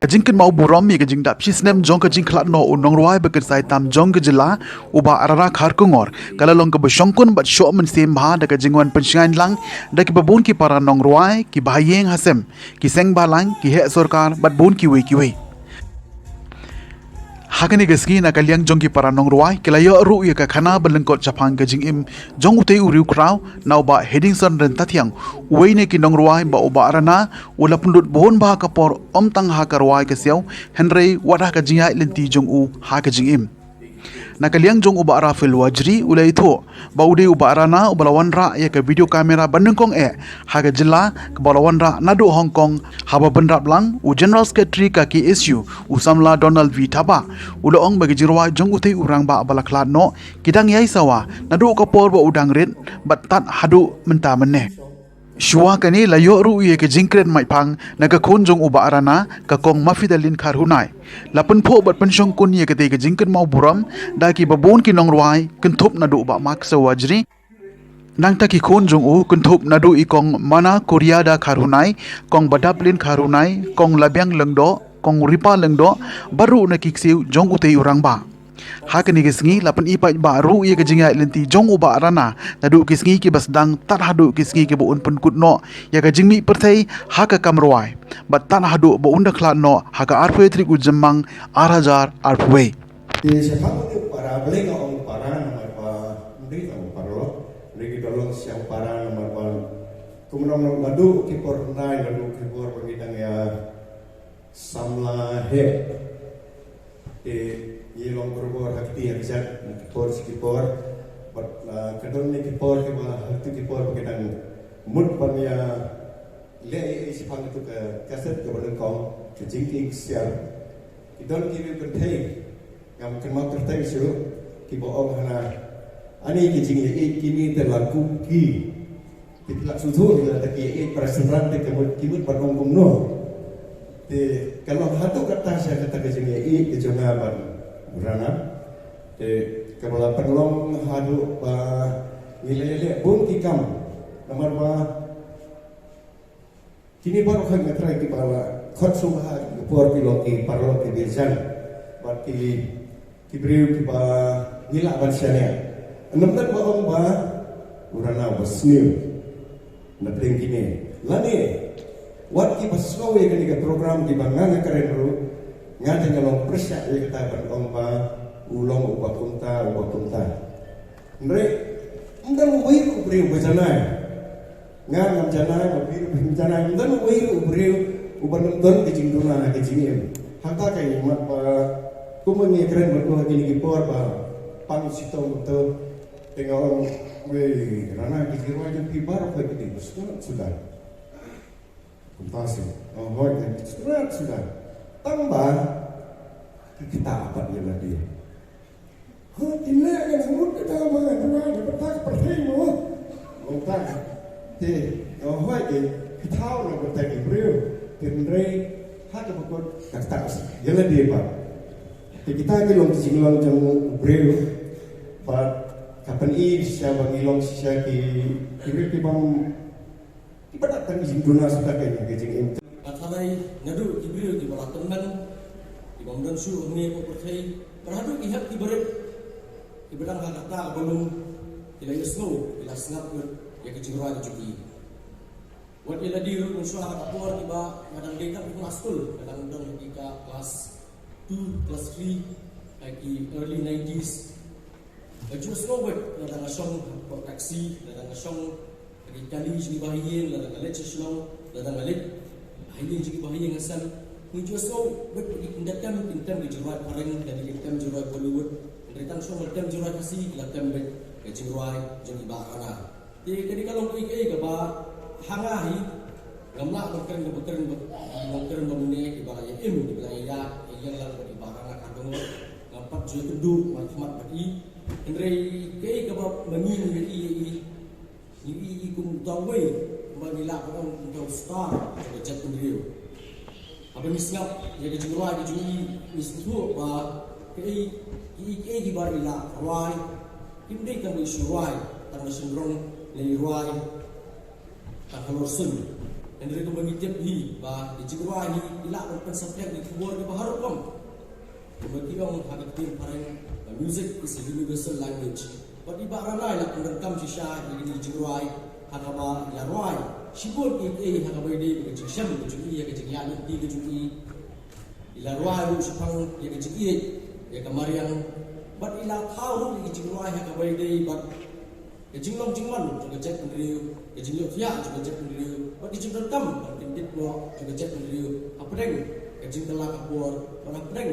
Kajingkin mau buram mi kajing dap sinem jong kajing klat no unong ruai bekersai tam jong kejela uba arara khar kungor kala long ke besongkun bat syok men sem bha da kajingwan pensingan lang da ki babun ki para nong ruai ki bahayeng hasem ki seng balang ki he sorkar bat bun ki we hakani gaski na kalyang jong ki para nong ruai kelayo ru ye ka khana belengkot chapang kajing im jong utei uriu kraw na uba heading son ren tathiang uwei ne ki nong ruai ba uba arana ula pundut bon ba kapor om tang ha karwai ka siaw henry wadah ka jingai lenti jong u ha ka jing im na kaliang jong uba ara fil wajri ulai tho ba ude uba arana ubalawan ra ya ka video kamera bandengkong ha ka jilla ka balawan ra nadu hong kong haba bendrap lang u general secretary ka ki issue u samla donald v thaba ulo ong bagi jirwa jong utei urang ba balaklat no kidang yai sawa nadu kapor ba udang rit bat tat hadu menta meneh Shua kani layo ru ye ke jingkret mai pang naga khonjong uba arana ka kong mafidalin khar hunai lapun pho bat penshong kun ye ke te ke jingkret mau buram da ki babon ki nong ruai kenthop na du ba mak sa wajri nang ta ki khonjong u kenthop na du I kong mana korea da khar hunai kong badaplin khar hunai kong labyang lengdo kong ripa lengdo baru na ki siu jong utei urang ba hakani kisngi lapan ipai baru ye kejingai lenti jong uba arana nadu kisngi ki basdang tat hadu kisngi ki buun pun kutno ya kejingmi perthai haka kamruai bat tan hadu bu unda khlat no haka arpwe tri ujemmang arajar arpwe di sepak itu para beli ngomong para nomor pa ndri ngomong parlo ndri dolong siang para nomor pa kumrong ngadu kipor nai ngadu kipor pengidang ya samla he Yelong berbor hakti hakjat kipor sikipor bat kadon ni kipor ke ba hakti kipor pagedang mut pamya le sipang itu ke kaset ke belengkong ke jingking siar kidon kiwi berthei ngam kenma tertai su kibo ong hana ani ki jing ye kini terlaku ki kitlak sudu la ta ki prasenran te kemut kimut padong kumno te kalau hatu kata saya kata ke jing ye ke jonga ban Rana, kepala penlong hadu nilai bun tikam, nomor kini baru kan ngetrai kepala konsum por piloki parloki biasan, berarti kibriu kipa nilak bansanya, nomor baong urana basniu, napring kini, lani, wat kipa slow ya kan program kipa nganga keren dulu. Ngata nyalong persyak ya kata berkompa ulong ubah kunta mereka enggak wiru beriu bejanai ngam janai biru bejanai enggak wiru beriu ubah nonton kecing duna kecingin hata kayak mat pa kumengi keren berdua gini kipor pa pang sitong betul tengok orang weh rana kecing wajib kibar apa gitu sudah kuntasi oh sudah tambah kita apa dia lagi? Ini yang semut kita mengenai dapat pertemu, mungkin kita tahu nak bertemu beliau, kendrai hati pokok kata jangan dia pak. Kita ngilong singlang jam beliau, pak kapan siapa ngilong siapa ki bang kita datang di dunia sebagai yang Atalai ngadu kibriu di bawah teman di bawah dan su ini aku percaya terhadap ihak kiberit kibedang kata belum tidak isno tidak sengat ya kecingruan cuci buat dia di rumah suara kapor tiba kadang dia kan kelas school kadang dong ketika kelas 2 kelas 3 lagi early 90s baju snow buat kadang ngasong taksi kadang ngasong lagi kali sini bahagia kadang ngalet sesuatu kadang ngalet hanya jika bahaya ngasal muncul so berpindakan pintam di jurat pareng dan di pintam jurat Bollywood mereka so mereka jurat kasih lakukan ke jurat jadi barana jadi kalau ikai ke ba hangahi gamla berkeren memene ke baraya im di baraya yang lalu di barana kadang nampak jual kedu macam bagi andre kai ke ba mengin i kum tawai manila orang untuk star kerja sendiri. Apa misngap jadi jurua di juni misku ba kei di barila rawai hindi kami surai tang sendrong le rawai tak halorsun yang dari kebangkitan hi bah di Cigua hi ilak berpensapnya di kubur di Baharut kom. Bagi orang hakat tim pareng music is a universal language. But di barana ilak merekam sisha di Cigua hakaba yarwai shibul ke hakaba di ke sham ke ya ke ya di ke ilarwai bu sepang ya ke ya kamariang but ila tahu ke Cigua hakaba di but ke jinglong jingman ke cek pendiriu ke jinglong ya ke cek pendiriu but di jinglong kam tindik lo ke cek pendiriu apeng ke jingla kapur orang apeng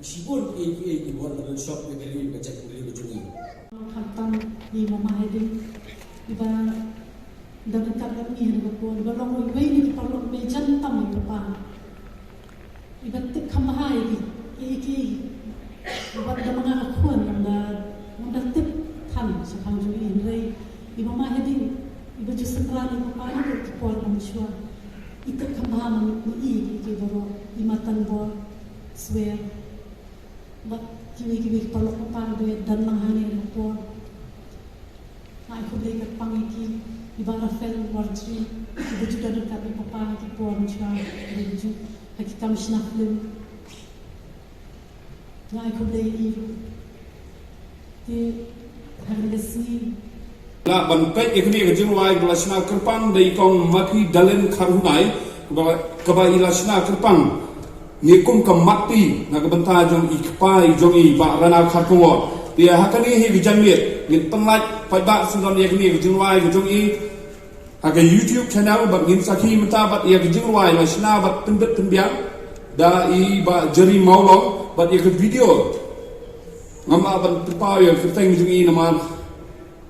shibul ke buat dalam shop ke dari ke cek pendiriu jungi Hantam di mama heding iba dapat kami ni berpon balong iba ini perlu mejan tam itu pa iba tik kamahai iki iba dah mengakuan yang tip tam sekarang jadi ini iba mama heding iba justru kerana iba pa itu perlu mencuba itu kamahai iki baru imatan bol swear but kiwi perlu pa dan menghani berpon Nah, aku beli kat pangiki ibarat film warji ibu juga dekat dengan papa ki puan juga ibu lagi kami senang film nah aku beli di hari lesni la ban pek ekni ke jingwai belasna kerpang dei kong mati dalen karunai kaba ilasna kerpang nikum kamati na kebenta jong ikpai jong i ba rana khatwo dia hakani hi bijanmiet ngin pengat pai ba sunan ekni ke jingwai ke jong i haga YouTube channel ba ngin saki mentabat ia ke jingwai lasna ba tembet tembiang da i ba jeri maulong ba ia ke video ngama ban tempau ya keteng jong i nama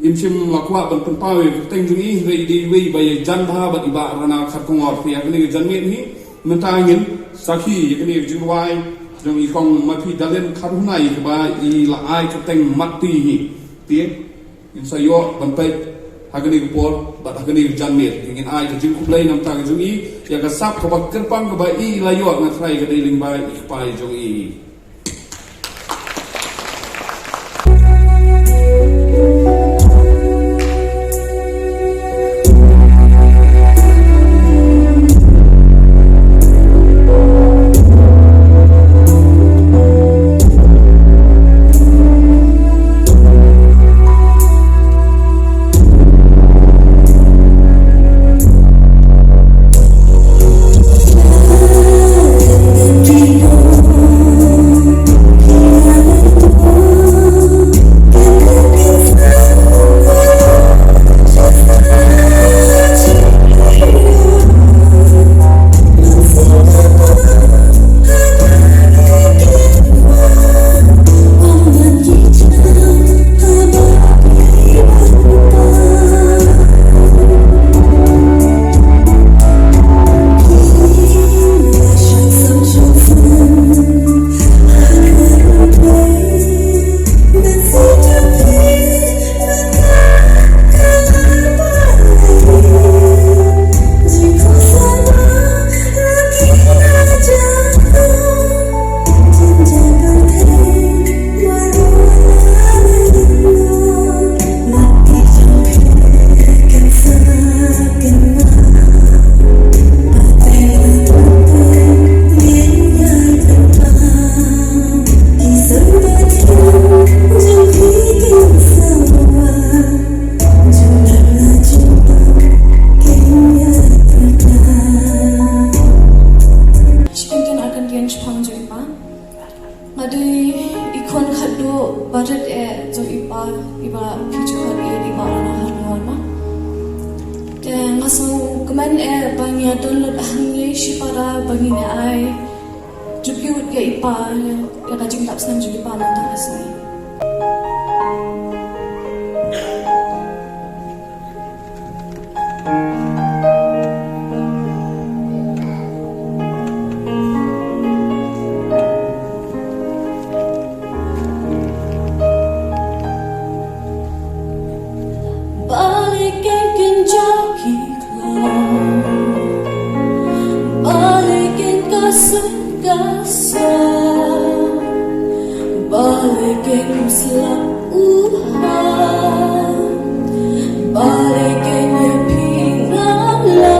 imsim lakwa ban tempau ya keteng jong i rei di wei ba ya jandha ba iba rana khatngor pia kini janmiet ni mentangin saki kini jingwai jong i kong mapi dalen karunai ba i la ai keteng mati hi tie in sayo ban pai hagani por ba hagani janmiet ingin ai ke jing kublai nam ta jong i ya ka sap ka ba kerpang ka ba i layo na trai ka dei ling ba i pai jong i Balikin yung pinamla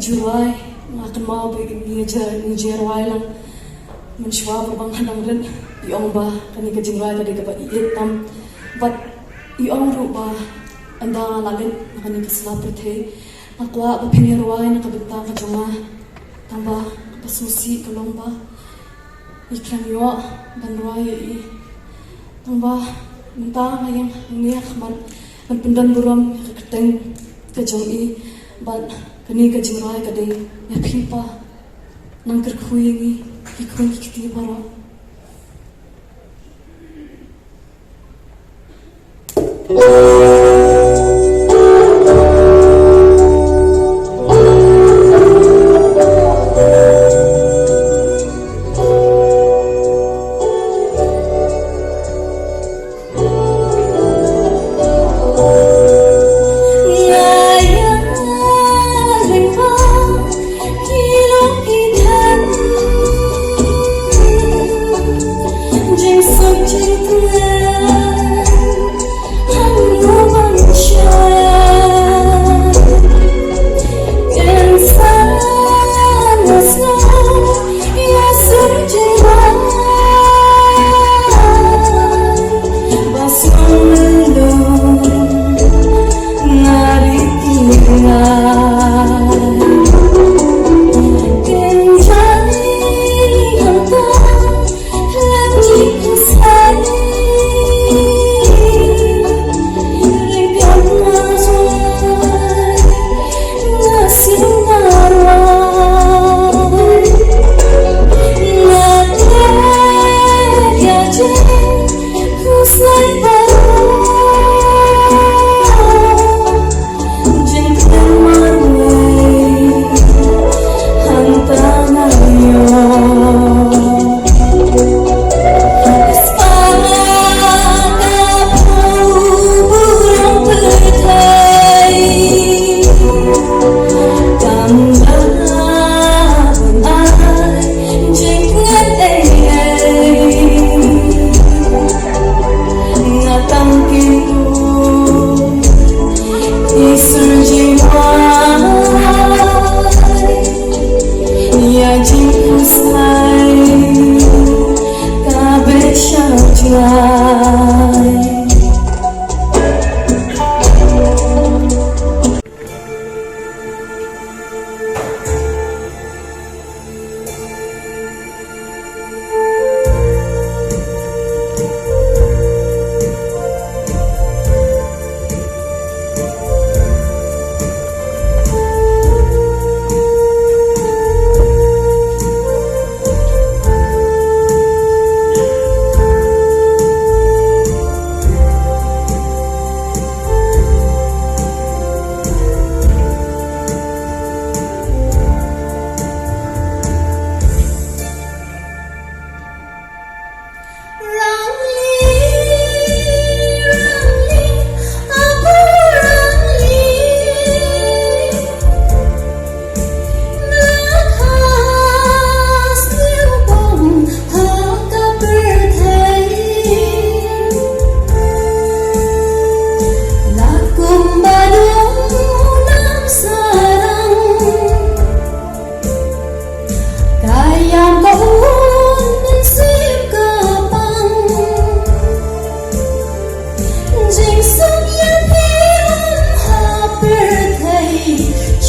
Jurai akan mau bagi Jerwai lang menshwa berbang hanang ren iong ba kani ka Jerwai ka de ba itam but iong ru ba anda lagen kani ka sla prethe akwa ba pinirwai na kabenta ka joma tamba pasusi kalong ba ikram yo banwai I tamba menta ngayang ngiak man pendan buram keteng ka jong I but kani ka Jerwai ka de ya pipa nang kerkhuingi ikun kiti para Hãy subscribe cho kênh Ghiền Mì Gõ để không bỏ lỡ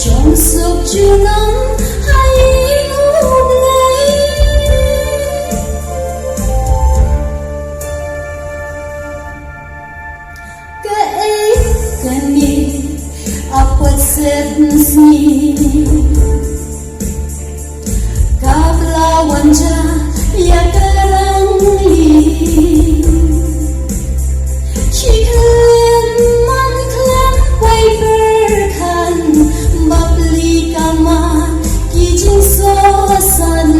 trong suốt chu năm hãy ngủ lấy cái kami apat sedni kabla wanja ya karangli chiklen man klan quay berkan bapli kama kijing so san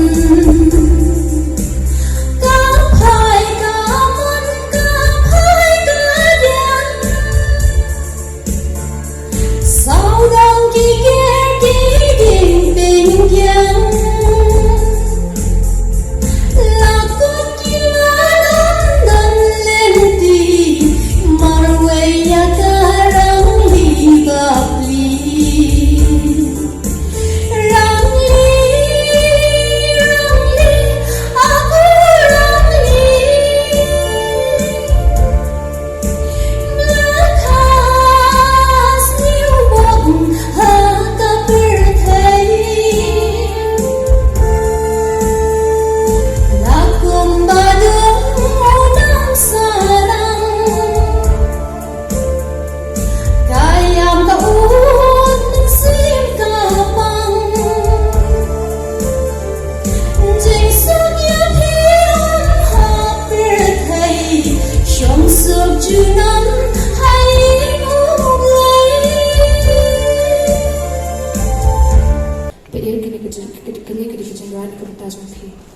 kapai kaman kapai kadian sao dang ki ke ki ding ding yang la ko ki la dan len di marwe ya karang li bapli rangli aku rangli lakas niu bong ha ka perthai lakum badung unang sarang kayam ka ut sim kapang jing sun ya thiam ha perthai shom sup chu nam hai ngủ lấy But you can get the general